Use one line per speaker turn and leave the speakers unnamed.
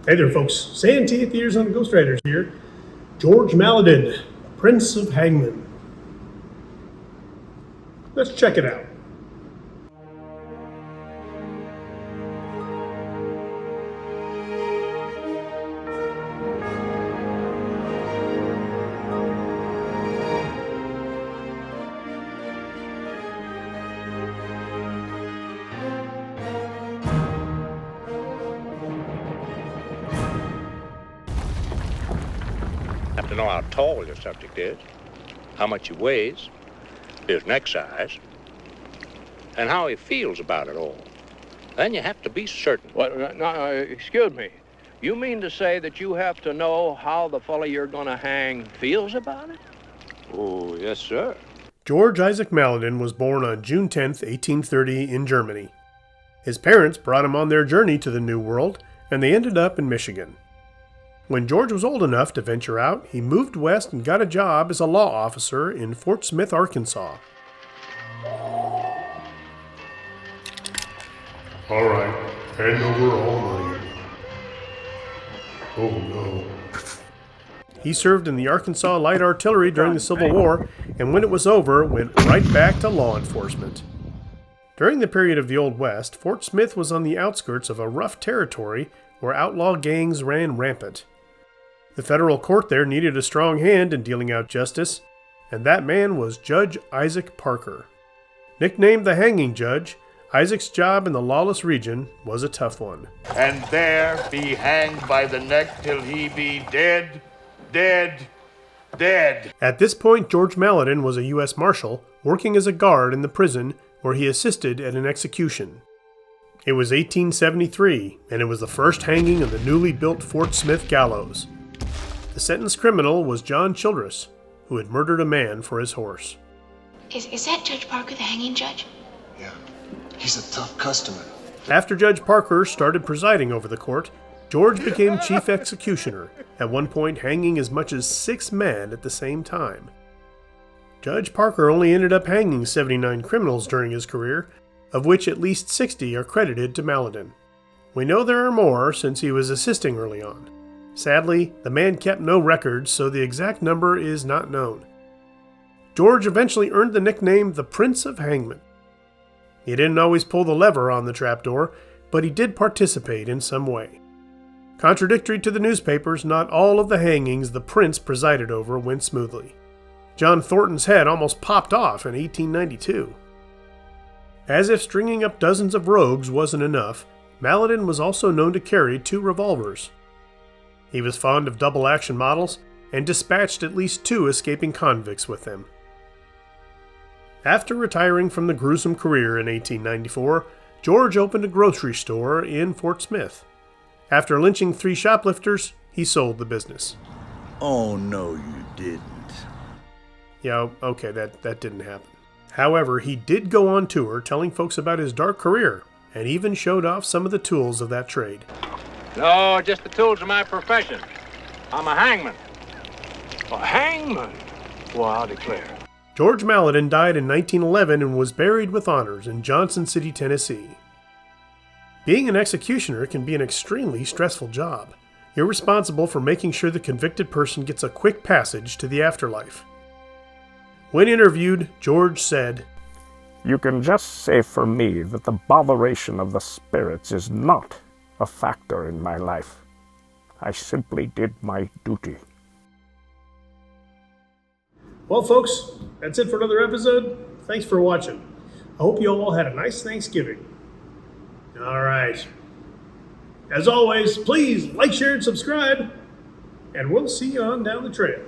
Hey there, folks. Santee at the Ears on Ghostwriters here. George Maledon, Prince of Hangmen. Let's check it out.
Have to know how tall your subject is, how much he weighs, his neck size, and how he feels about it all. Then you have to be certain.
Excuse me. You mean to say that you have to know how the fellow you're going to hang feels about it?
Oh, yes, sir.
George Isaac Maledon was born on June 10th, 1830 in Germany. His parents brought him on their journey to the New World, and they ended up in Michigan. When George was old enough to venture out, he moved west and got a job as a law officer in Fort Smith, Arkansas.
All right, hand over all money. Oh no.
He served in the Arkansas Light Artillery during the Civil War, and when it was over, went right back to law enforcement. During the period of the Old West, Fort Smith was on the outskirts of a rough territory where outlaw gangs ran rampant. The federal court there needed a strong hand in dealing out justice, and that man was Judge Isaac Parker. Nicknamed the Hanging Judge, Isaac's job in the lawless region was a tough one.
And there be hanged by the neck till he be dead, dead, dead.
At this point, George Maledon was a U.S. Marshal working as a guard in the prison where he assisted at an execution. It was 1873, and it was the first hanging of the newly built Fort Smith gallows. The sentenced criminal was John Childress, who had murdered a man for his horse.
Is that Judge Parker, the hanging judge?
Yeah, he's a tough customer.
After Judge Parker started presiding over the court, George became chief executioner, at one point hanging as much as 6 men at the same time. Judge Parker only ended up hanging 79 criminals during his career, of which at least 60 are credited to Maledon. We know there are more since he was assisting early on. Sadly, the man kept no records, so the exact number is not known. George eventually earned the nickname the Prince of Hangmen. He didn't always pull the lever on the trapdoor, but he did participate in some way. Contradictory to the newspapers, not all of the hangings the prince presided over went smoothly. John Thornton's head almost popped off in 1892. As if stringing up dozens of rogues wasn't enough, Maledon was also known to carry 2 revolvers. He was fond of double-action models and dispatched at least 2 escaping convicts with them. After retiring from the gruesome career in 1894, George opened a grocery store in Fort Smith. After lynching 3 shoplifters, he sold the business.
Oh, no, you didn't.
Yeah, okay, that didn't happen. However, he did go on tour telling folks about his dark career, and even showed off some of the tools of that trade.
No, just the tools of my profession. I'm a hangman. A hangman? Well, I'll declare.
George Maledon died in 1911 and was buried with honors in Johnson City, Tennessee. Being an executioner can be an extremely stressful job. You're responsible for making sure the convicted person gets a quick passage to the afterlife. When interviewed, George said,
"You can just say for me that the botheration of the spirits is not a factor in my life. I simply did my duty."
Well, folks, that's it for another episode. Thanks for watching. I hope you all had a nice Thanksgiving. All right. As always, please like, share, and subscribe, and we'll see you on down the trail.